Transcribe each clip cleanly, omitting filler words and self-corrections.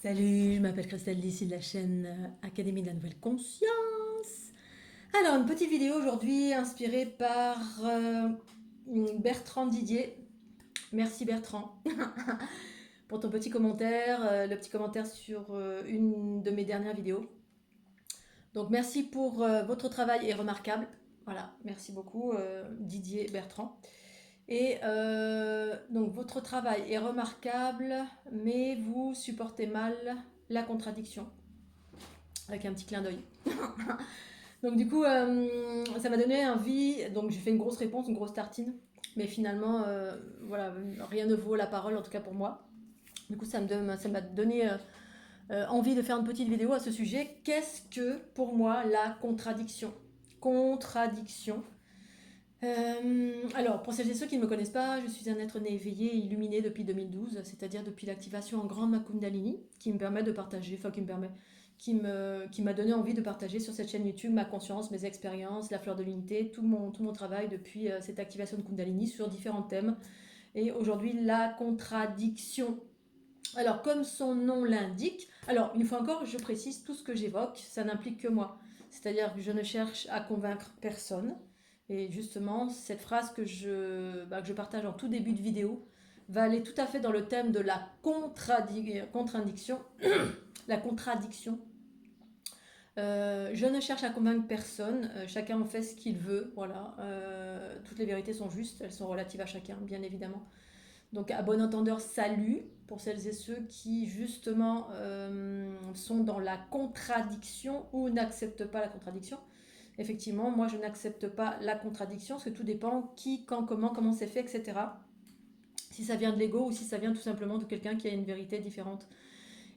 Salut, je m'appelle Christelle, ici de la chaîne Académie de la Nouvelle Conscience. Alors, une petite vidéo aujourd'hui inspirée par Bertrand Didier. Merci Bertrand pour ton petit commentaire, le petit commentaire sur une de mes dernières vidéos. Donc, merci pour votre travail est remarquable. Voilà, merci beaucoup Didier Bertrand. Et donc, votre travail est remarquable, mais vous supportez mal la contradiction. Avec un petit clin d'œil. Donc du coup, ça m'a donné envie, donc j'ai fait une grosse réponse, une grosse tartine, mais finalement, voilà, rien ne vaut la parole, en tout cas pour moi. Du coup, ça m'a donné envie de faire une petite vidéo à ce sujet. Qu'est-ce que pour moi la contradiction? Contradiction. Alors, pour celles et ceux qui ne me connaissent pas, je suis un être né éveillé et illuminé depuis 2012, c'est-à-dire depuis l'activation en grande ma Kundalini, qui me permet de partager, enfin qui m'a donné envie de partager sur cette chaîne YouTube ma conscience, mes expériences, la fleur de l'unité, tout mon travail depuis cette activation de Kundalini sur différents thèmes. Et aujourd'hui, la contradiction. Alors, comme son nom l'indique, alors une fois encore, je précise, tout ce que j'évoque, ça n'implique que moi. C'est-à-dire que je ne cherche à convaincre personne. Et justement, cette phrase que je partage en tout début de vidéo va aller tout à fait dans le thème de la contradiction. La contradiction. Je ne cherche à convaincre personne, chacun en fait ce qu'il veut, voilà. Toutes les vérités sont justes, elles sont relatives à chacun, bien évidemment. Donc à bon entendeur, salut pour celles et ceux qui justement sont dans la contradiction ou n'acceptent pas la contradiction. Effectivement, moi je n'accepte pas la contradiction, parce que tout dépend qui, quand, comment c'est fait, etc. Si ça vient de l'ego ou si ça vient tout simplement de quelqu'un qui a une vérité différente.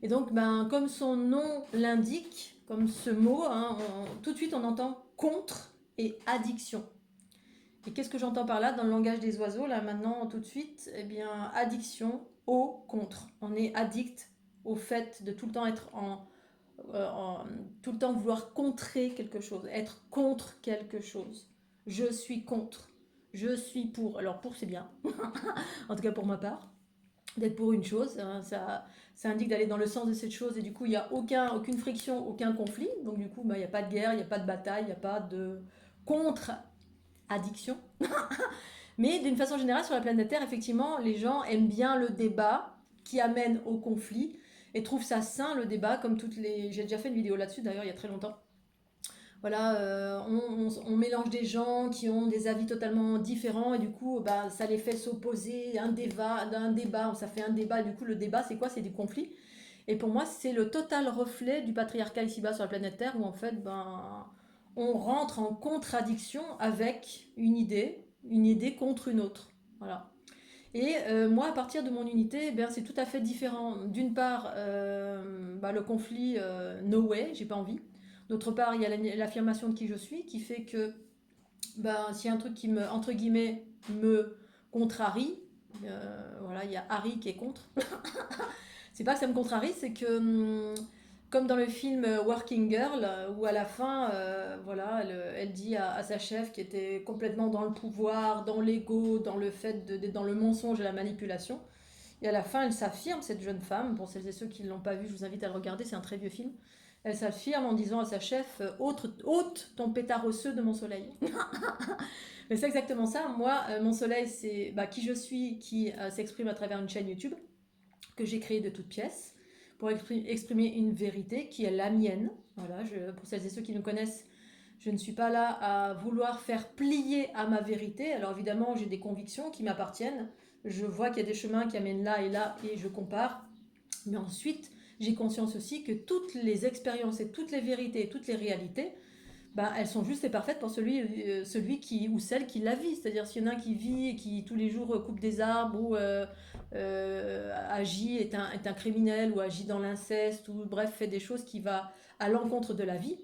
Et donc, ben, comme son nom l'indique, comme ce mot, hein, tout de suite on entend contre et addiction. Et qu'est-ce que j'entends par là dans le langage des oiseaux, là maintenant tout de suite? Eh bien, addiction au contre. On est addict au fait de tout le temps être tout le temps vouloir contrer quelque chose, être contre quelque chose. Je suis contre. Je suis pour. Alors pour c'est bien, en tout cas pour ma part d'être pour une chose, hein, ça indique d'aller dans le sens de cette chose et du coup il n'y a aucune friction, aucun conflit, donc du coup bah, il n'y a pas de guerre, il n'y a pas de bataille, il n'y a pas de contre-addiction. Mais d'une façon générale sur la planète Terre, effectivement, les gens aiment bien le débat qui amène au conflit et trouvent ça sain le débat, comme toutes les... J'ai déjà fait une vidéo là-dessus d'ailleurs il y a très longtemps. Voilà, on mélange des gens qui ont des avis totalement différents et du coup, bah, ça les fait s'opposer, un débat, ça fait un débat. Du coup, le débat, c'est quoi? C'est du conflit. Et pour moi, c'est le total reflet du patriarcat ici-bas sur la planète Terre où en fait, ben, on rentre en contradiction avec une idée contre une autre. Voilà. Et moi, à partir de mon unité, eh bien, c'est tout à fait différent. D'une part, bah, le conflit, no way, j'ai pas envie. D'autre part, il y a l'affirmation de qui je suis, qui fait que bah, s'il y a un truc qui me, entre guillemets, me contrarie, voilà, il y a Harry qui est contre. C'est pas que ça me contrarie, c'est que comme dans le film Working Girl, où à la fin, voilà, elle dit à sa chef qui était complètement dans le pouvoir, dans l'ego, dans le fait d'être dans le mensonge et la manipulation. Et à la fin, elle s'affirme, cette jeune femme. Pour celles et ceux qui ne l'ont pas vu, je vous invite à le regarder, c'est un très vieux film. Elle s'affirme en disant à sa chef, ôte ton pétard osseux de mon soleil. Mais c'est exactement ça. Moi, mon soleil, c'est bah, qui je suis, qui s'exprime à travers une chaîne YouTube que j'ai créée de toutes pièces pour exprimer une vérité qui est la mienne. Voilà, pour celles et ceux qui me connaissent, je ne suis pas là à vouloir faire plier à ma vérité. Alors évidemment, j'ai des convictions qui m'appartiennent. Je vois qu'il y a des chemins qui amènent là et je compare. Mais ensuite, j'ai conscience aussi que toutes les expériences et toutes les vérités et toutes les réalités, bah, elles sont justes et parfaites pour celui qui ou celle qui la vit. C'est-à-dire s'il y en a un qui vit et qui tous les jours coupe des arbres ou agit, est un criminel ou agit dans l'inceste ou bref fait des choses qui va à l'encontre de la vie,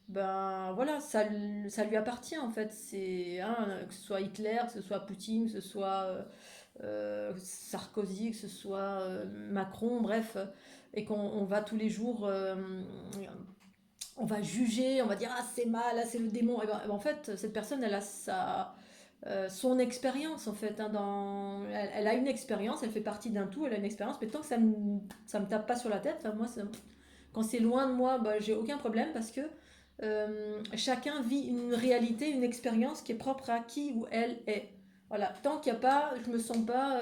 ben voilà, ça lui appartient en fait. C'est hein, que ce soit Hitler, que ce soit Poutine, que ce soit Sarkozy, que ce soit Macron, bref, et qu'on va tous les jours on va juger, on va dire ah c'est mal, ah, c'est le démon. Et ben, en fait, cette personne, elle a sa, son expérience en fait. Hein, elle a une expérience, elle fait partie d'un tout, elle a une expérience, mais tant que ça me tape pas sur la tête, moi, quand c'est loin de moi, bah, j'ai aucun problème parce que chacun vit une réalité, une expérience qui est propre à qui ou elle est. Voilà, tant qu'il n'y a pas, je me sens pas,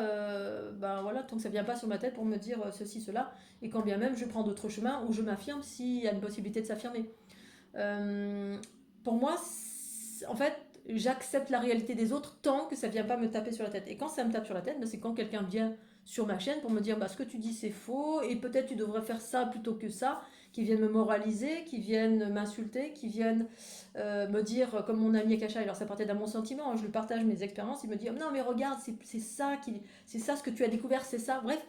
ben voilà, tant que ça vient pas sur ma tête pour me dire ceci, cela, et quand bien même je prends d'autres chemins où je m'affirme s'il y a une possibilité de s'affirmer. Euh, pour moi, en fait, j'accepte la réalité des autres tant que ça vient pas me taper sur la tête. Et quand ça me tape sur la tête, ben, c'est quand quelqu'un vient sur ma chaîne pour me dire bah, ce que tu dis c'est faux et peut-être tu devrais faire ça plutôt que ça, qui viennent me moraliser, qui viennent m'insulter, qui viennent me dire comme mon ami Akasha, alors ça partait d'un bon sentiment, hein, je lui partage mes expériences, il me dit non mais regarde c'est ça c'est ça ce que tu as découvert, c'est ça, bref,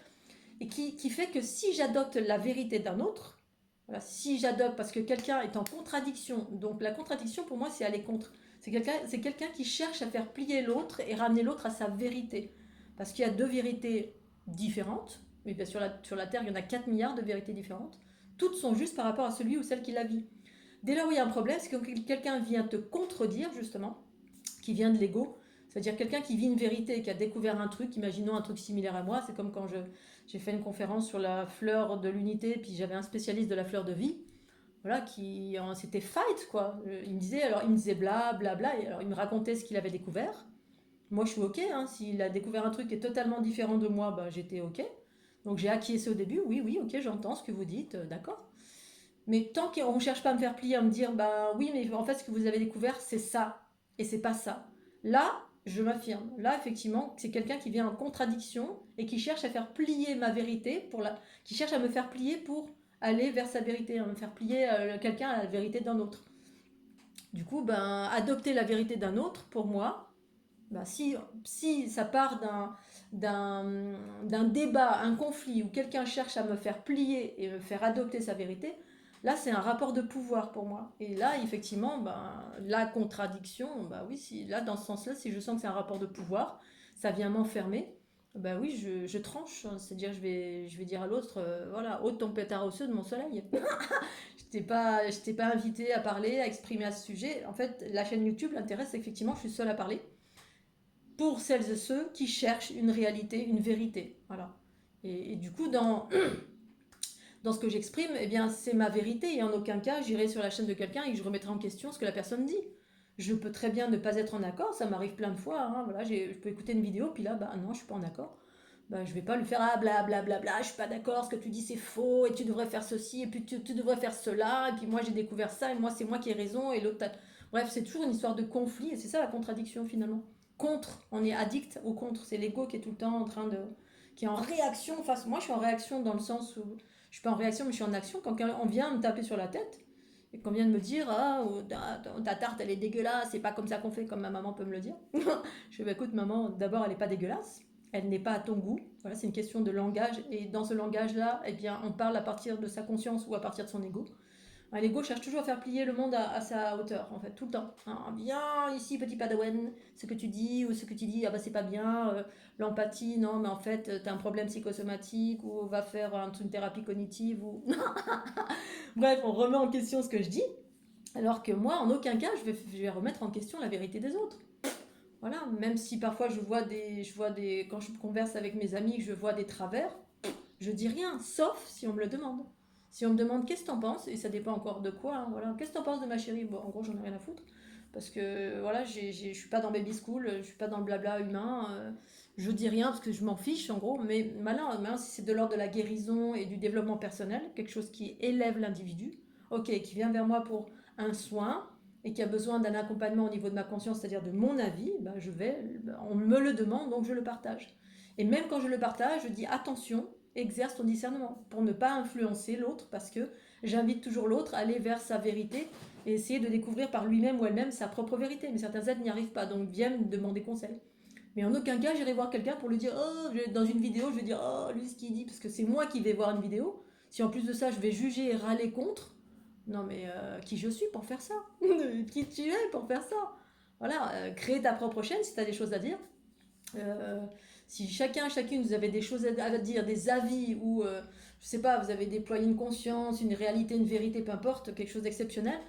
et qui fait que si j'adopte la vérité d'un autre, voilà, si j'adopte parce que quelqu'un est en contradiction, donc la contradiction pour moi c'est aller contre. C'est quelqu'un qui cherche à faire plier l'autre et ramener l'autre à sa vérité. Parce qu'il y a deux vérités différentes, mais bien sur la Terre il y en a 4 milliards de vérités différentes. Toutes sont justes par rapport à celui ou celle qui la vit. Dès là où il y a un problème, c'est que quelqu'un vient te contredire justement, qui vient de l'ego, c'est-à-dire quelqu'un qui vit une vérité, qui a découvert un truc, imaginons un truc similaire à moi, c'est comme quand j'ai fait une conférence sur la fleur de l'unité, puis j'avais un spécialiste de la fleur de vie, voilà, c'était fight quoi. Il me disait, alors il me disait bla bla bla, et alors il me racontait ce qu'il avait découvert. Moi je suis ok, hein, s'il a découvert un truc qui est totalement différent de moi, bah, j'étais ok. Donc j'ai acquiescé au début, oui, oui, ok, j'entends ce que vous dites, d'accord. Mais tant qu'on ne cherche pas à me faire plier, à me dire, bah oui, mais en fait, ce que vous avez découvert, c'est ça, et c'est pas ça. Là, je m'affirme. Là, effectivement, c'est quelqu'un qui vient en contradiction et qui cherche à faire plier ma vérité, qui cherche à me faire plier pour aller vers sa vérité, à me faire plier quelqu'un à la vérité d'un autre. Du coup, ben, adopter la vérité d'un autre, pour moi, ben, si ça part d'un débat, un conflit où quelqu'un cherche à me faire plier et me faire adopter sa vérité, là c'est un rapport de pouvoir pour moi. Et là, effectivement, ben, la contradiction, ben oui, là dans ce sens-là, si je sens que c'est un rapport de pouvoir, ça vient m'enfermer, ben oui, je tranche. C'est-à-dire, je vais dire à l'autre, voilà, ôte ton pétard osseux de mon soleil. Je t'ai pas invité à parler, à exprimer à ce sujet. En fait, la chaîne YouTube, l'intérêt, c'est qu'effectivement, je suis seule à parler pour celles et ceux qui cherchent une réalité, une vérité. Voilà. Et du coup, dans ce que j'exprime, eh bien, c'est ma vérité et en aucun cas, j'irai sur la chaîne de quelqu'un et je remettrai en question ce que la personne dit. Je peux très bien ne pas être en accord, ça m'arrive plein de fois. Hein, voilà, je peux écouter une vidéo, puis là, bah non, je suis pas en accord. Bah, je vais pas lui faire ah bla bla bla bla, je suis pas d'accord, ce que tu dis c'est faux, et tu devrais faire ceci, et puis tu devrais faire cela, et puis moi j'ai découvert ça, et moi c'est moi qui ai raison, et l'autre. Bref, c'est toujours une histoire de conflit, et c'est ça la contradiction finalement. Contre, on est addict au contre, c'est l'ego qui est tout le temps en train de. Qui est en réaction face. Moi je suis en réaction dans le sens où. Je suis pas en réaction, mais je suis en action. Quand on vient me taper sur la tête, et qu'on vient de me dire ah, oh, ta tarte elle est dégueulasse, c'est pas comme ça qu'on fait, comme ma maman peut me le dire. Je fais bah, écoute, maman, d'abord elle est pas dégueulasse. Elle n'est pas à ton goût. Voilà, c'est une question de langage. Et dans ce langage-là, eh bien, on parle à partir de sa conscience ou à partir de son ego. L'ego cherche toujours à faire plier le monde à sa hauteur, en fait, tout le temps. Hein, bien ici, petit padawan, ce que tu dis ou ce que tu dis, ah bah c'est pas bien. L'empathie, non, mais en fait, t'as un problème psychosomatique ou on va faire une thérapie cognitive ou. Bref, on remet en question ce que je dis, alors que moi, en aucun cas, je vais remettre en question la vérité des autres. Voilà, même si parfois quand je converse avec mes amis, je vois des travers, je dis rien, sauf si on me le demande. Si on me demande qu'est-ce que t'en penses, et ça dépend encore de quoi, hein, voilà, qu'est-ce que t'en penses de ma chérie, bon, en gros, j'en ai rien à foutre, parce que voilà, je suis pas dans baby school, je suis pas dans le blabla humain, je dis rien parce que je m'en fiche, en gros, mais maintenant, si c'est de l'ordre de la guérison et du développement personnel, quelque chose qui élève l'individu, ok, qui vient vers moi pour un soin, et qui a besoin d'un accompagnement au niveau de ma conscience, c'est-à-dire de mon avis, bah, on me le demande, donc je le partage. Et même quand je le partage, je dis attention, exerce ton discernement pour ne pas influencer l'autre, parce que j'invite toujours l'autre à aller vers sa vérité et essayer de découvrir par lui-même ou elle-même sa propre vérité. Mais certains êtres n'y arrivent pas, donc viennent me demander conseil. Mais en aucun cas, j'irai voir quelqu'un pour lui dire oh, dans une vidéo, je vais dire oh, lui ce qu'il dit, parce que c'est moi qui vais voir une vidéo. Si en plus de ça, je vais juger et râler contre, non mais qui je suis pour faire ça. Qui tu es pour faire ça. Voilà, créer ta propre chaîne si tu as des choses à dire. Euh, si chacune, vous avez des choses à dire, des avis, ou je sais pas, vous avez déployé une conscience, une réalité, une vérité, peu importe, quelque chose d'exceptionnel,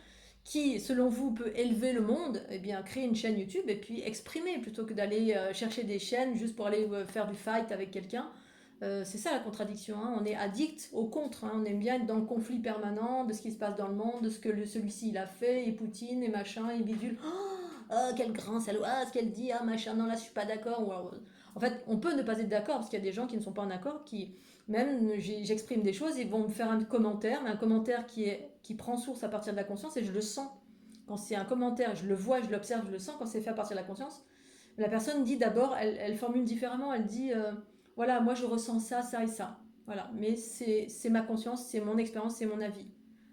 qui, selon vous, peut élever le monde, eh bien, créer une chaîne YouTube et puis exprimer plutôt que d'aller chercher des chaînes juste pour aller faire du fight avec quelqu'un. C'est ça la contradiction, hein. On est addict au contre, hein. On aime bien être dans le conflit permanent de ce qui se passe dans le monde, de ce que celui-ci il a fait, et Poutine, et machin, et bidule. Oh, quel grand salaud, ah, ce qu'elle dit, ah, machin, non, là, je suis pas d'accord. En fait, on peut ne pas être d'accord, parce qu'il y a des gens qui ne sont pas en accord, qui, même, j'exprime des choses, ils vont me faire un commentaire, mais un commentaire qui prend source à partir de la conscience, et je le sens. Quand c'est un commentaire, je le vois, je l'observe, je le sens, quand c'est fait à partir de la conscience, la personne dit d'abord, elle formule différemment, elle dit, voilà, moi je ressens ça, ça et ça. Voilà, mais c'est ma conscience, c'est mon expérience, c'est mon avis.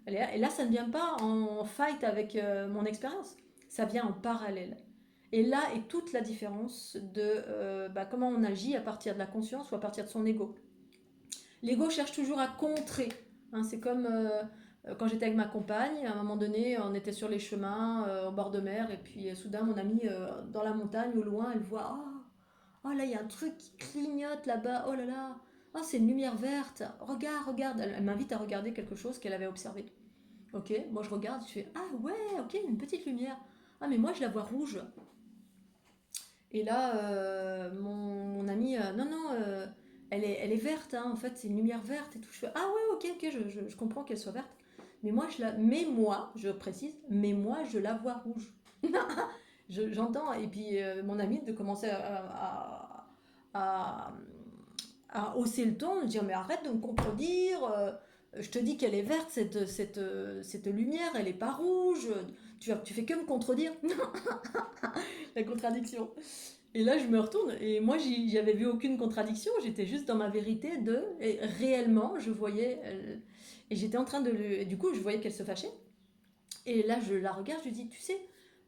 Et là, ça ne vient pas en fight avec mon expérience, ça vient en parallèle. Et là est toute la différence de comment on agit à partir de la conscience ou à partir de son ego. L'ego cherche toujours à contrer, hein. C'est comme quand j'étais avec ma compagne, à un moment donné, on était sur les chemins au bord de mer, et puis soudain, mon amie, dans la montagne, au loin, elle voit, oh là, il y a un truc qui clignote là-bas, oh là là, oh, c'est une lumière verte, regarde, regarde. Elle m'invite à regarder quelque chose qu'elle avait observé. Ok, moi je regarde, je fais, ah ouais, ok, une petite lumière. Ah, mais moi je la vois rouge. Et là, mon ami, non, non, elle est verte, hein, en fait, c'est une lumière verte et tout. Je fais, ah ouais, ok, ok, je comprends qu'elle soit verte. Mais moi, je précise, mais moi, je la vois rouge. J'entends, et puis mon ami de commencer à, à hausser le ton, de dire, mais arrête de me contredire, je te dis qu'elle est verte, cette lumière, elle est pas rouge, tu fais que me contredire. La contradiction. Et là, je me retourne, et moi, j'avais vu aucune contradiction, j'étais juste dans ma vérité et réellement, je voyais, et j'étais en train et du coup, je voyais qu'elle se fâchait. Et là, je la regarde, je lui dis, tu sais,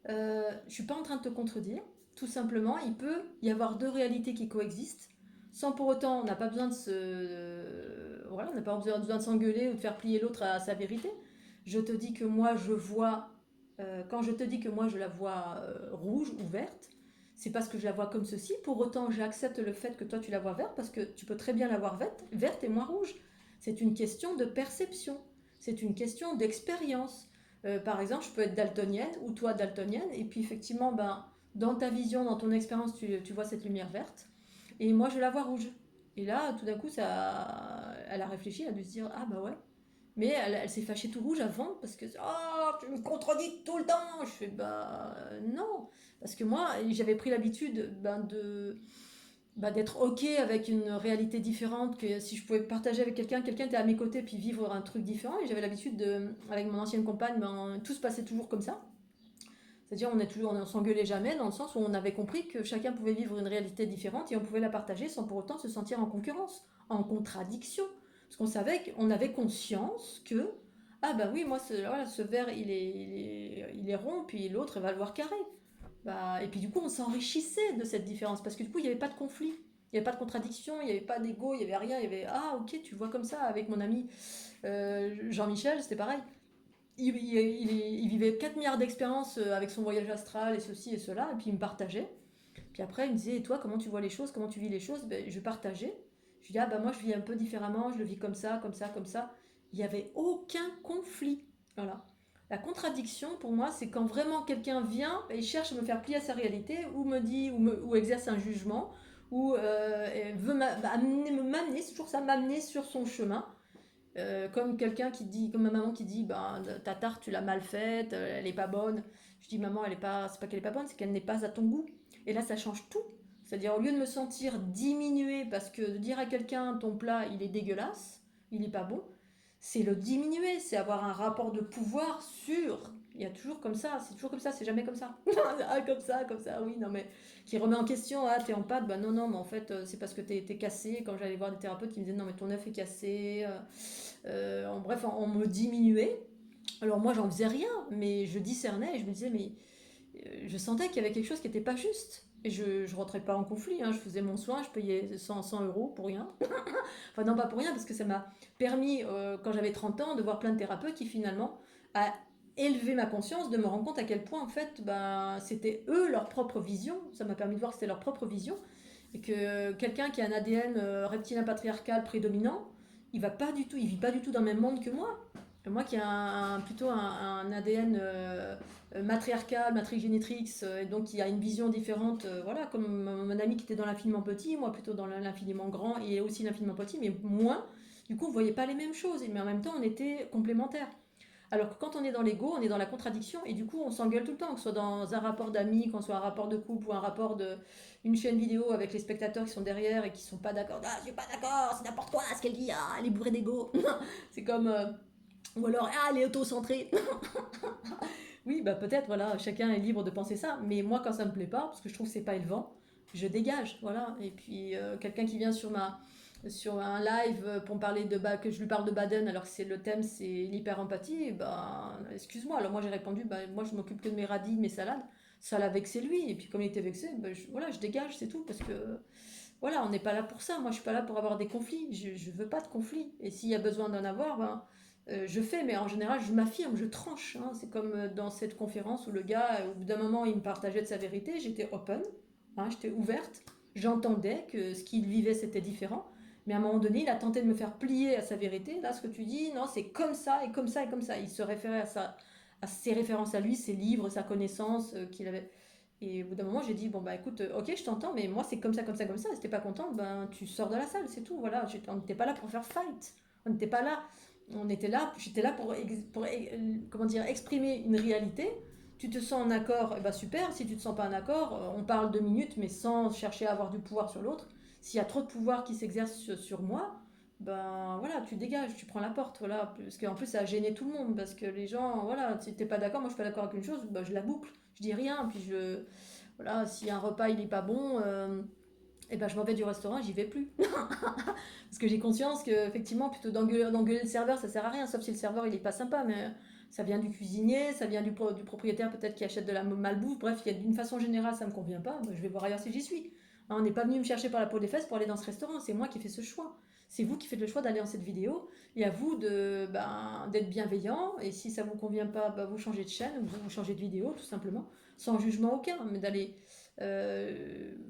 je suis pas en train de te contredire, tout simplement, il peut y avoir deux réalités qui coexistent, sans pour autant, on n'a pas besoin de voilà, on n'a pas besoin de s'engueuler ou de faire plier l'autre à sa vérité. Je te dis que moi, je vois, quand je te dis que moi, je la vois rouge ou verte, c'est parce que je la vois comme ceci. Pour autant, j'accepte le fait que toi, tu la vois verte, parce que tu peux très bien la voir verte et moi rouge. C'est une question de perception. C'est une question d'expérience. Par exemple, je peux être daltonienne ou toi daltonienne, et puis effectivement, dans ta vision, dans ton expérience, tu vois cette lumière verte, et moi, je la vois rouge. Et là, tout d'un coup, elle a réfléchi, elle a dû se dire, ah bah ouais. Mais elle s'est fâchée tout rouge avant parce que oh, tu me contredis tout le temps. Je fais bah non, parce que moi j'avais pris l'habitude d'être ok avec une réalité différente, que si je pouvais partager avec quelqu'un était à mes côtés puis vivre un truc différent. Et j'avais l'habitude avec mon ancienne compagne, tout se passait toujours comme ça. C'est-à-dire on ne s'engueulait jamais, dans le sens où on avait compris que chacun pouvait vivre une réalité différente et on pouvait la partager sans pour autant se sentir en concurrence, en contradiction. Parce qu'on savait qu'on avait conscience que, ah bah oui, moi voilà, ce verre il est rond, puis l'autre il va le voir carré. Et puis du coup on s'enrichissait de cette différence, parce que du coup il n'y avait pas de conflit, il n'y avait pas de contradiction, il n'y avait pas d'ego, il n'y avait rien, il y avait, ah ok, tu vois comme ça. Avec mon ami Jean-Michel, c'était pareil. Il vivait 4 milliards d'expériences avec son voyage astral et ceci et cela, et puis il me partageait. Puis après, il me disait, et toi, comment tu vois les choses, comment tu vis les choses? Je partageais. Je lui dis, ah bah moi, je vis un peu différemment, je le vis comme ça, comme ça, comme ça. Il n'y avait aucun conflit. Voilà. La contradiction, pour moi, c'est quand vraiment quelqu'un vient et cherche à me faire plier à sa réalité, ou me dit, ou exerce un jugement, ou veut m'amener, c'est toujours ça, m'amener sur son chemin. Comme quelqu'un qui dit, comme ma maman qui dit, ta tarte tu l'as mal faite, elle est pas bonne. Je dis maman, elle est pas, c'est pas qu'elle est pas bonne, c'est qu'elle n'est pas à ton goût. Et là ça change tout. C'est-à-dire au lieu de me sentir diminuée parce que de dire à quelqu'un ton plat il est dégueulasse, il est pas bon, c'est le diminuer, c'est avoir un rapport de pouvoir sur. Il y a toujours comme ça, c'est toujours comme ça, c'est jamais comme ça. Ah, comme ça, oui, non mais qui remet en question, ah t'es en pâte, bah non, non, mais en fait c'est parce que t'es cassé. Quand j'allais voir des thérapeutes qui me disaient non mais ton œuf est cassé, en bref, on me diminuait. Alors moi, j'en faisais rien, mais je discernais et je me disais, mais je sentais qu'il y avait quelque chose qui n'était pas juste. Et je ne rentrais pas en conflit, hein. Je faisais mon soin, je payais 100 euros pour rien. Enfin, non, pas pour rien, parce que ça m'a permis, quand j'avais 30 ans, de voir plein de thérapeutes qui finalement a élevé ma conscience, de me rendre compte à quel point, en fait, c'était eux, leur propre vision. Ça m'a permis de voir que c'était leur propre vision. Et que quelqu'un qui a un ADN reptilien patriarcal prédominant, il vit pas du tout dans le même monde que moi. Moi qui ai plutôt un ADN matriarcal, matrigénétrix, et donc qui a une vision différente, voilà, comme mon ami qui était dans l'infiniment petit, moi plutôt dans l'infiniment grand, et aussi l'infiniment petit, mais moins. Du coup, on ne voyait pas les mêmes choses, mais en même temps, on était complémentaires. Alors que quand on est dans l'ego, on est dans la contradiction et du coup on s'engueule tout le temps, que ce soit dans un rapport d'amis, qu'on soit un rapport de couple ou un rapport de une chaîne vidéo avec les spectateurs qui sont derrière et qui sont pas d'accord. Ah, je suis pas d'accord, c'est n'importe quoi ce qu'elle dit, ah, elle est bourrée d'ego. C'est comme ou alors ah, elle est auto-centrée. Oui, bah peut-être voilà, chacun est libre de penser ça, mais moi quand ça me plaît pas parce que je trouve que c'est pas élevant, je dégage, voilà. Et puis quelqu'un qui vient sur un live pour me parler que je lui parle de Baden alors que c'est le thème c'est l'hyper empathie, ben excuse-moi. Alors moi j'ai répondu moi je m'occupe que de mes radis, de mes salades. Ça l'a vexé lui et puis comme il était vexé, voilà, je dégage, c'est tout parce que voilà, on n'est pas là pour ça. Moi je suis pas là pour avoir des conflits, je veux pas de conflits et s'il y a besoin d'en avoir, je fais, mais en général, je m'affirme, je tranche, hein. C'est comme dans cette conférence où le gars, au bout d'un moment, il me partageait de sa vérité. J'étais open, hein, j'étais ouverte. J'entendais que ce qu'il vivait, c'était différent. Mais à un moment donné, il a tenté de me faire plier à sa vérité. Là, ce que tu dis, non, c'est comme ça, et comme ça, et comme ça. Il se référait à ses références à lui, ses livres, sa connaissance qu'il avait. Et au bout d'un moment, j'ai dit, bon, bah écoute, ok, je t'entends, mais moi, c'est comme ça, comme ça, comme ça. Si t'es pas content, ben tu sors de la salle, c'est tout. Voilà, on n'était pas là pour faire fight. On n'était pas là j'étais là pour comment dire, exprimer une réalité. Tu te sens en accord, eh ben super. Si tu te sens pas en accord, on parle 2 minutes, mais sans chercher à avoir du pouvoir sur l'autre. S'il y a trop de pouvoir qui s'exerce sur moi, ben voilà, tu dégages, tu prends la porte, voilà. Parce qu'en plus, ça a gêné tout le monde, parce que les gens, voilà, si t'es pas d'accord, moi je suis pas d'accord avec une chose, ben, je la boucle, je dis rien, puis voilà, si un repas il est pas bon, et ben je m'en vais du restaurant, j'y vais plus. Parce que j'ai conscience que effectivement plutôt d'engueuler le serveur ça sert à rien, sauf si le serveur il est pas sympa, mais ça vient du cuisinier, ça vient du propriétaire peut-être qui achète de la malbouffe, bref, d'une façon générale ça me convient pas, ben, je vais voir ailleurs si j'y suis. Hein, on n'est pas venu me chercher par la peau des fesses pour aller dans ce restaurant, c'est moi qui fais ce choix. C'est vous qui faites le choix d'aller dans cette vidéo, et à vous d'être bienveillant, et si ça vous convient pas, ben, vous changez de chaîne, vous changez de vidéo tout simplement, sans jugement aucun, mais d'aller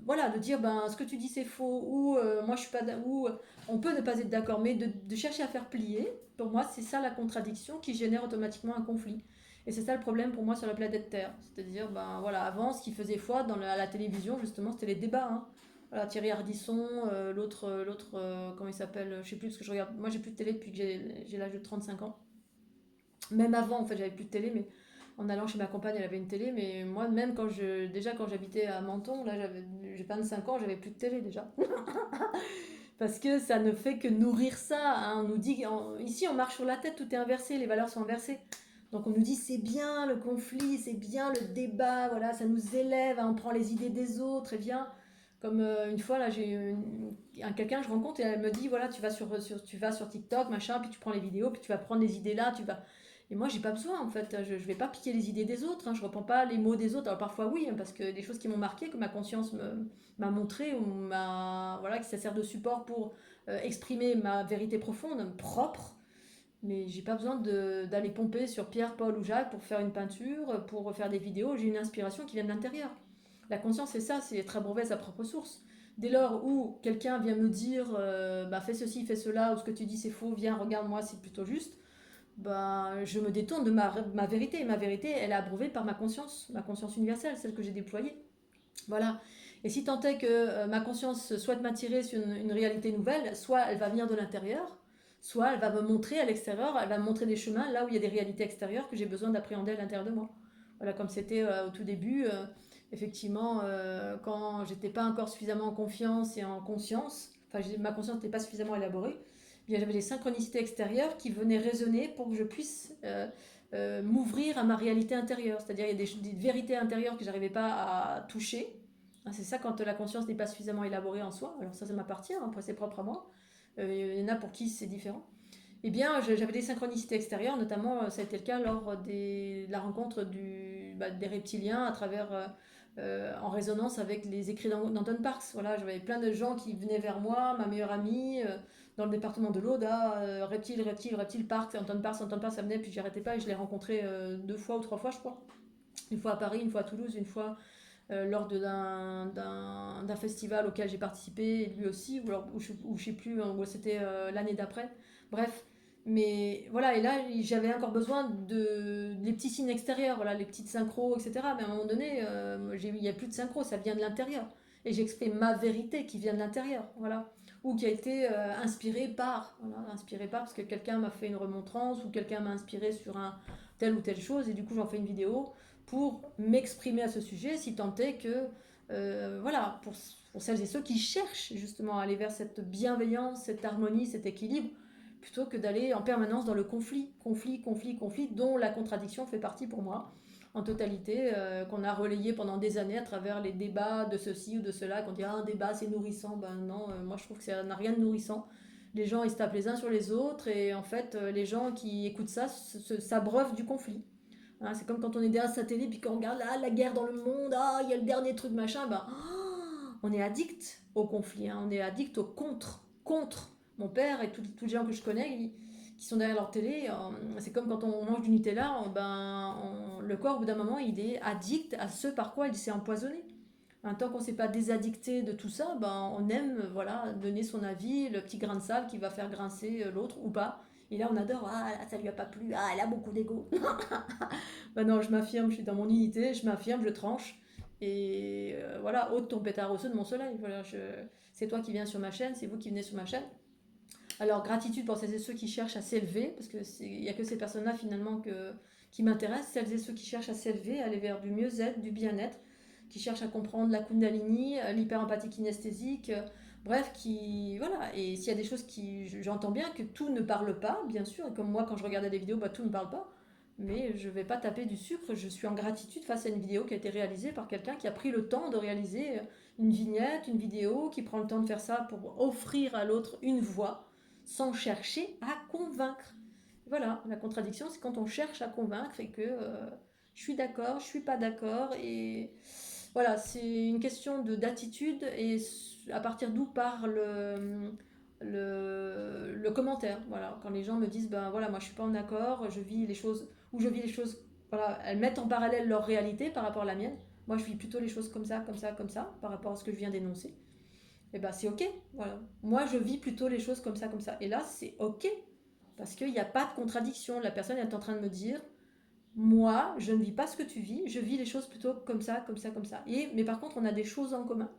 voilà, de dire ben ce que tu dis c'est faux ou moi je suis pas ou on peut ne pas être d'accord, mais de chercher à faire plier, pour moi c'est ça la contradiction qui génère automatiquement un conflit. Et c'est ça le problème pour moi sur la planète Terre, c'est-à-dire ben voilà, avant ce qui faisait foi à la télévision justement c'était les débats, hein. Voilà, Thierry Ardisson, l'autre comment il s'appelle, je sais plus parce que je regarde, moi j'ai plus de télé depuis que j'ai l'âge de 35 ans. Même avant en fait j'avais plus de télé, mais en allant chez ma compagne, elle avait une télé, mais moi, même déjà quand j'habitais à Menton, là, j'ai 25 ans, j'avais plus de télé déjà. Parce que ça ne fait que nourrir ça, hein. On nous dit, ici, on marche sur la tête, tout est inversé, les valeurs sont inversées. Donc on nous dit, c'est bien le conflit, c'est bien le débat, voilà, ça nous élève, hein, on prend les idées des autres, et bien. Comme une fois, là, quelqu'un que je rencontre et elle me dit, voilà, tu vas sur TikTok, machin, puis tu prends les vidéos, puis tu vas prendre les idées là, tu vas. Et moi, j'ai pas besoin, en fait. Je vais pas piquer les idées des autres, hein. Je reprends pas les mots des autres. Alors parfois, oui, hein, parce que des choses qui m'ont marqué, que ma conscience m'a montré, ou voilà, que ça sert de support pour exprimer ma vérité profonde, propre. Mais j'ai pas besoin d'aller pomper sur Pierre, Paul ou Jacques pour faire une peinture, pour faire des vidéos. J'ai une inspiration qui vient de l'intérieur. La conscience, c'est ça, c'est être abreuvé à sa propre source. Dès lors où quelqu'un vient me dire, fais ceci, fais cela, ou ce que tu dis c'est faux, viens, regarde-moi, c'est plutôt juste, je me détourne de ma vérité. Ma vérité, elle est abreuvée par ma conscience universelle, celle que j'ai déployée. Voilà. Et si tant est que ma conscience souhaite m'attirer sur une réalité nouvelle, soit elle va venir de l'intérieur, soit elle va me montrer à l'extérieur, elle va me montrer des chemins là où il y a des réalités extérieures que j'ai besoin d'appréhender à l'intérieur de moi. Voilà, comme c'était au tout début, effectivement, quand j'étais pas encore suffisamment en confiance et en conscience, enfin ma conscience n'était pas suffisamment élaborée, eh bien j'avais des synchronicités extérieures qui venaient résonner pour que je puisse m'ouvrir à ma réalité intérieure. C'est-à-dire il y a des vérités intérieures que j'arrivais pas à toucher. C'est ça quand la conscience n'est pas suffisamment élaborée en soi. Alors ça m'appartient, hein, après c'est propre à moi. Il y en a pour qui c'est différent. Eh bien, j'avais des synchronicités extérieures, notamment ça a été le cas lors de la rencontre des reptiliens à travers, en résonance avec les écrits d'Anton Parks. Voilà, j'avais plein de gens qui venaient vers moi, ma meilleure amie, dans le département de l'Aude, reptile, Parks, Anton Parks, ça venait, puis j'arrêtais pas et je l'ai rencontré 2 fois ou 3 fois, je crois. Une fois à Paris, une fois à Toulouse, une fois lors d'un festival auquel j'ai participé, et lui aussi, ou je sais plus, où c'était l'année d'après. Bref, Mais voilà, et là, j'avais encore besoin des petits signes extérieurs, voilà, les petites synchros, etc. Mais à un moment donné, il n'y a plus de synchro, ça vient de l'intérieur. Et j'exprime ma vérité qui vient de l'intérieur, voilà. Ou qui a été inspirée par, parce que quelqu'un m'a fait une remontrance, ou quelqu'un m'a inspiré sur telle ou telle chose, et du coup j'en fais une vidéo pour m'exprimer à ce sujet, si tant est que, voilà, pour celles et ceux qui cherchent justement à aller vers cette bienveillance, cette harmonie, cet équilibre, plutôt que d'aller en permanence dans le conflit, dont la contradiction fait partie pour moi, en totalité, qu'on a relayé pendant des années à travers les débats de ceci ou de cela, qu'on dit ah, un débat c'est nourrissant, ben non, moi je trouve que ça n'a rien de nourrissant. Les gens ils se tapent les uns sur les autres et en fait les gens qui écoutent ça s'abreuvent du conflit. Hein, c'est comme quand on est derrière sa télé puis qu'on regarde là, la guerre dans le monde, ah il y a le dernier truc machin, ben on est addict au conflit, hein, on est addict au contre. Mon père et tous les gens que je connais qui sont derrière leur télé, c'est comme quand on mange du Nutella, le corps au bout d'un moment il est addict à ce par quoi il s'est empoisonné. Tant qu'on ne s'est pas désaddicté de tout ça, ben, on aime voilà, donner son avis, le petit grain de sable qui va faire grincer l'autre ou pas. Et là, on adore, ah, là, ça lui a pas plu, ah, elle a beaucoup d'ego. Ben non, je m'affirme, je suis dans mon unité, je m'affirme, je tranche. Et voilà, ôte ton pétard au feu de mon soleil. Voilà, c'est toi qui viens sur ma chaîne, c'est vous qui venez sur ma chaîne. Alors, gratitude pour celles et ceux qui cherchent à s'élever, parce qu'il n'y a que ces personnes-là finalement qui m'intéressent, celles et ceux qui cherchent à s'élever, à aller vers du mieux-être, du bien-être, qui cherchent à comprendre la Kundalini, l'hyper-empathie kinesthésique, bref, voilà. Et s'il y a des choses j'entends bien que tout ne parle pas, bien sûr, et comme moi quand je regardais des vidéos, bah, tout ne parle pas, mais je ne vais pas taper du sucre, je suis en gratitude face à une vidéo qui a été réalisée par quelqu'un qui a pris le temps de réaliser une vignette, une vidéo, qui prend le temps de faire ça pour offrir à l'autre une voix, sans chercher à convaincre. Voilà, la contradiction, c'est quand on cherche à convaincre et que je suis d'accord, je suis pas d'accord. Et voilà, c'est une question d'attitude et à partir d'où part le commentaire. Voilà, quand les gens me disent, ben voilà, moi je suis pas en accord, je vis les choses, ou je vis les choses, voilà, elles mettent en parallèle leur réalité par rapport à la mienne. Moi je vis plutôt les choses comme ça, comme ça, comme ça, par rapport à ce que je viens d'énoncer. Et ben c'est ok, voilà. Moi je vis plutôt les choses comme ça, comme ça. Et là c'est ok, parce qu'il n'y a pas de contradiction. La personne est en train de me dire, moi je ne vis pas ce que tu vis, je vis les choses plutôt comme ça, comme ça, comme ça. Mais par contre on a des choses en commun.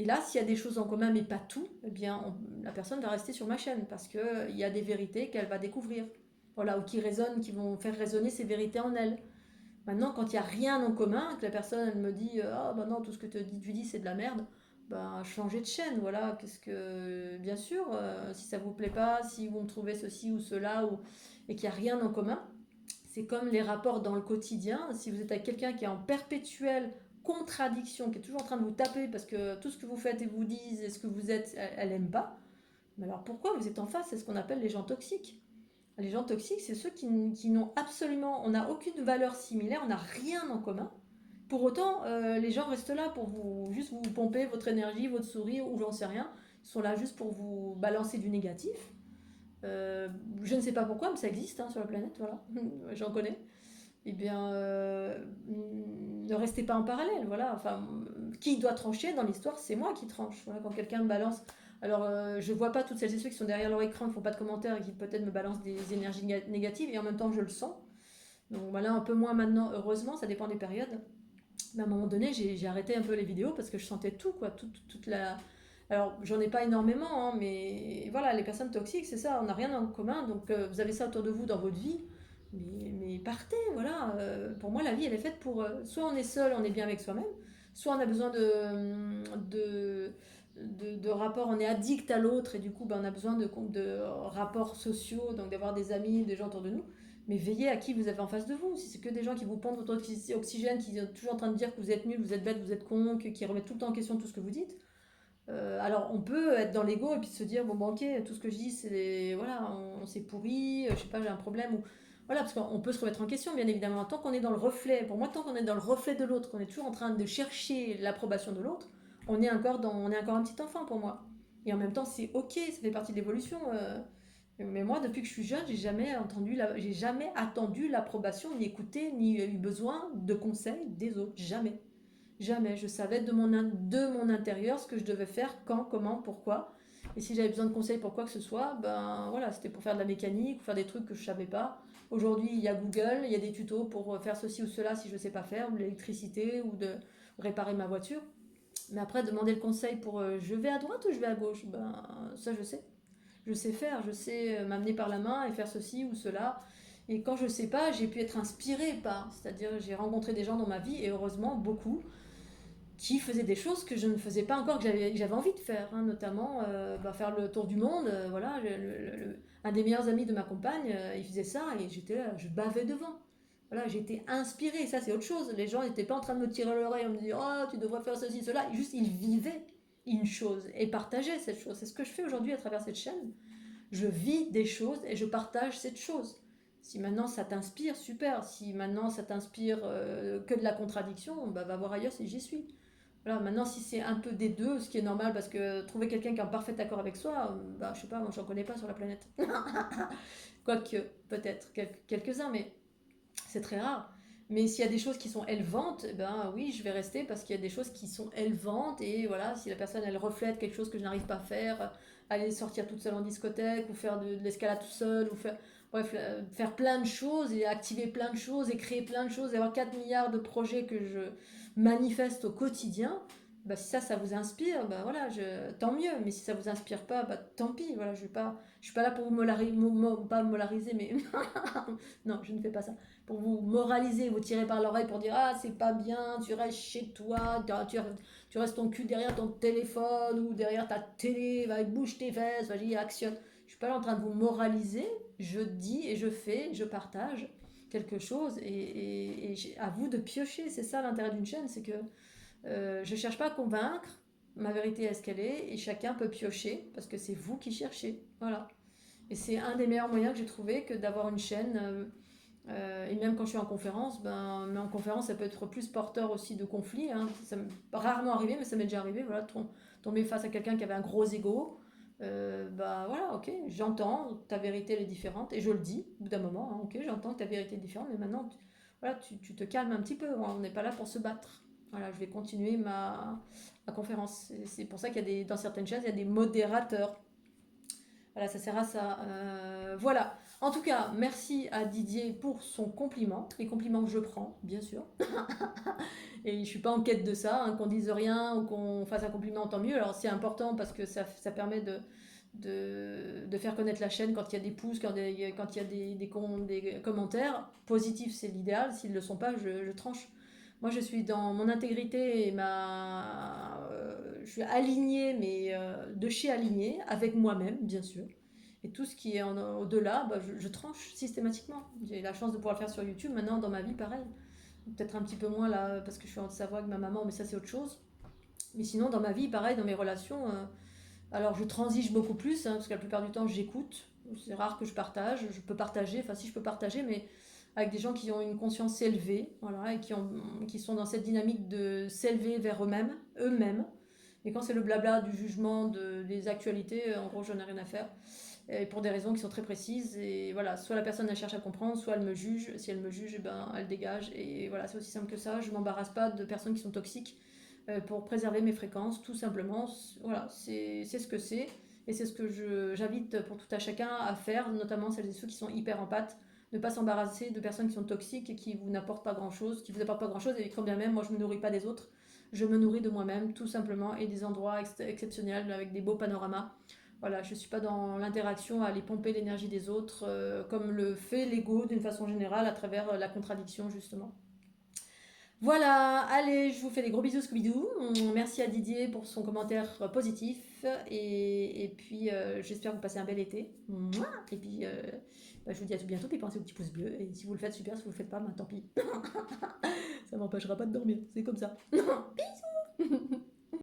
Et là s'il y a des choses en commun mais pas tout, eh bien la personne va rester sur ma chaîne, parce qu'il y a des vérités qu'elle va découvrir. Voilà, ou qui résonnent, qui vont faire résonner ces vérités en elle. Maintenant, quand il n'y a rien en commun, que la personne elle me dit ah bah non, tout ce que tu dis c'est de la merde, bah changez de chaîne, voilà. Qu'est-ce que bien sûr, si ça vous plaît pas, si vous me trouvez ceci ou cela, et qu'il n'y a rien en commun, c'est comme les rapports dans le quotidien. Si vous êtes avec quelqu'un qui est en perpétuelle contradiction, qui est toujours en train de vous taper parce que tout ce que vous faites et vous dites et ce que vous êtes, elle n'aime pas, mais alors pourquoi vous êtes en face? C'est ce qu'on appelle les gens toxiques. Les gens toxiques, c'est ceux qui n'ont absolument, on n'a aucune valeur similaire, on n'a rien en commun. Pour autant, les gens restent là pour juste vous pomper votre énergie, votre sourire, ou j'en sais rien. Ils sont là juste pour vous balancer du négatif. Je ne sais pas pourquoi, mais ça existe hein, sur la planète, voilà. J'en connais. Eh bien, ne restez pas en parallèle, voilà. Enfin, qui doit trancher dans l'histoire? C'est moi qui tranche. Voilà, quand quelqu'un me balance. Alors, je vois pas toutes celles et ceux qui sont derrière leur écran, qui font pas de commentaires et qui peut-être me balancent des énergies négatives, et en même temps, je le sens. Donc voilà, un peu moins maintenant, heureusement, ça dépend des périodes. Mais à un moment donné, j'ai arrêté un peu les vidéos parce que je sentais tout, quoi. Toute la... Alors, j'en ai pas énormément, hein, mais voilà, les personnes toxiques, c'est ça, on n'a rien en commun. Donc, vous avez ça autour de vous dans votre vie, mais partez, voilà. Pour moi, la vie, elle est faite pour... soit on est seul, on est bien avec soi-même, soit on a besoin de rapports, on est addict à l'autre, et du coup, ben, on a besoin de rapports sociaux, donc d'avoir des amis, des gens autour de nous. Mais veillez à qui vous avez en face de vous. Si c'est que des gens qui vous pompent votre oxygène, qui sont toujours en train de dire que vous êtes nul, vous êtes bête, vous êtes con, qui remettent tout le temps en question tout ce que vous dites, alors on peut être dans l'ego et puis se dire bon bah, ok, tout ce que je dis c'est voilà, on s'est pourri, je sais pas, j'ai un problème, ou voilà, parce qu'on peut se remettre en question bien évidemment. Tant qu'on est dans le reflet, pour moi tant qu'on est dans le reflet de l'autre, qu'on est toujours en train de chercher l'approbation de l'autre, on est encore un petit enfant pour moi. Et en même temps c'est ok, ça fait partie de l'évolution. Mais moi, depuis que je suis jeune, j'ai jamais attendu l'approbation, ni écouté, ni eu besoin de conseils des autres. Jamais. Jamais. Je savais de mon intérieur ce que je devais faire, quand, comment, pourquoi. Et si j'avais besoin de conseils pour quoi que ce soit, ben voilà, c'était pour faire de la mécanique ou faire des trucs que je savais pas. Aujourd'hui, il y a Google, il y a des tutos pour faire ceci ou cela si je sais pas faire, ou de l'électricité ou de réparer ma voiture. Mais après, demander le conseil pour je vais à droite ou je vais à gauche, ben ça je sais. Je sais faire, je sais m'amener par la main et faire ceci ou cela. Et quand je sais pas, j'ai pu être inspirée par. C'est-à-dire, j'ai rencontré des gens dans ma vie, et heureusement beaucoup, qui faisaient des choses que je ne faisais pas encore, que j'avais envie de faire, hein, notamment faire le tour du monde. Voilà, un des meilleurs amis de ma compagne, il faisait ça et j'étais là, je bavais devant. Voilà, j'étais inspirée, ça c'est autre chose. Les gens n'étaient pas en train de me tirer l'oreille en me disant oh tu devrais faire ceci, cela. Juste ils vivaient une chose et partageaient cette chose. C'est ce que je fais aujourd'hui à travers cette chaîne. Je vis des choses et je partage cette chose. Si maintenant ça t'inspire, super. Si maintenant ça t'inspire que de la contradiction, bah, va voir ailleurs si j'y suis. Voilà, maintenant si c'est un peu des deux, ce qui est normal parce que trouver quelqu'un qui est en parfait accord avec soi, bah, je sais pas, moi j'en connais pas sur la planète. Quoique, peut-être quelques-uns, mais c'est très rare. Mais s'il y a des choses qui sont élevantes, eh ben oui, je vais rester parce qu'il y a des choses qui sont élevantes et voilà, si la personne elle reflète quelque chose que je n'arrive pas à faire, aller sortir toute seule en discothèque ou faire de l'escalade tout seul ou faire bref, faire plein de choses et activer plein de choses et créer plein de choses et avoir 4 milliards de projets que je manifeste au quotidien, bah si ça vous inspire, bah voilà, tant mieux. Mais si ça vous inspire pas, bah tant pis. Voilà, je suis pas là pour vous pas molariser, mais non, je ne fais pas ça pour vous moraliser, vous tirer par l'oreille pour dire ah c'est pas bien, tu restes chez toi, tu restes ton cul derrière ton téléphone ou derrière ta télé, va bouge tes fesses, vas-y actionne. Je suis pas là en train de vous moraliser, je dis et je fais, je partage quelque chose et à vous de piocher, c'est ça l'intérêt d'une chaîne, c'est que je cherche pas à convaincre, ma vérité est ce qu'elle est et chacun peut piocher parce que c'est vous qui cherchez, voilà. Et c'est un des meilleurs moyens que j'ai trouvé que d'avoir une chaîne. Et même quand je suis en conférence, mais en conférence, ça peut être plus porteur aussi de conflits. Hein. Ça m'est rarement arrivé, mais ça m'est déjà arrivé. Voilà, tomber face à quelqu'un qui avait un gros ego. Bah voilà, ok, j'entends, ta vérité elle est différente. Et je le dis au bout d'un moment, hein, ok, j'entends que ta vérité est différente, mais maintenant, voilà, tu te calmes un petit peu. Hein, on n'est pas là pour se battre. Voilà, je vais continuer ma conférence. C'est pour ça qu'il y a dans certaines chaînes, il y a des modérateurs. Voilà, ça sert à ça. Voilà. En tout cas, merci à Didier pour son compliment, les compliments que je prends, bien sûr. Et je ne suis pas en quête de ça, hein, qu'on dise rien ou qu'on fasse un compliment, tant mieux. Alors c'est important parce que ça permet de faire connaître la chaîne quand il y a des pouces, quand il y a des commentaires. Positifs, c'est l'idéal. S'ils ne le sont pas, je tranche. Moi, je suis dans mon intégrité et je suis alignée, mais de chez alignée, avec moi-même, bien sûr. Et tout ce qui est au-delà, bah, je tranche systématiquement. J'ai la chance de pouvoir le faire sur YouTube. Maintenant, dans ma vie, pareil. Peut-être un petit peu moins là, parce que je suis en Savoie avec ma maman, mais ça, c'est autre chose. Mais sinon, dans ma vie, pareil, dans mes relations, alors je transige beaucoup plus, hein, parce que la plupart du temps, j'écoute. C'est rare que je partage. Je peux partager, enfin, si je peux partager, mais avec des gens qui ont une conscience élevée, voilà, et qui sont dans cette dynamique de s'élever vers eux-mêmes. Et quand c'est le blabla du jugement des actualités, en gros, j'en ai rien à faire. Et pour des raisons qui sont très précises. Et voilà, soit la personne elle cherche à comprendre, soit elle me juge. Si elle me juge, eh ben, elle dégage. Et voilà, c'est aussi simple que ça. Je ne m'embarrasse pas de personnes qui sont toxiques pour préserver mes fréquences, tout simplement. Voilà, c'est ce que c'est. Et c'est ce que j'invite pour tout à chacun à faire, notamment celles et ceux qui sont hyper empathes. Ne pas s'embarrasser de personnes qui sont toxiques et qui vous n'apportent pas grand-chose, qui vous apportent pas grand-chose. Et quand bien même, moi, je ne me nourris pas des autres. Je me nourris de moi-même, tout simplement, et des endroits exceptionnels avec des beaux panoramas. Voilà, je ne suis pas dans l'interaction à aller pomper l'énergie des autres, comme le fait l'ego d'une façon générale à travers la contradiction, justement. Voilà, allez, je vous fais des gros bisous, Scooby-Doo. Merci à Didier pour son commentaire positif. Et puis, j'espère que vous passez un bel été. Et puis, je vous dis à tout bientôt. Puis pensez au petit pouce bleu. Et si vous le faites, super. Si vous le faites pas, tant pis. Ça m'empêchera pas de dormir. C'est comme ça. Peace.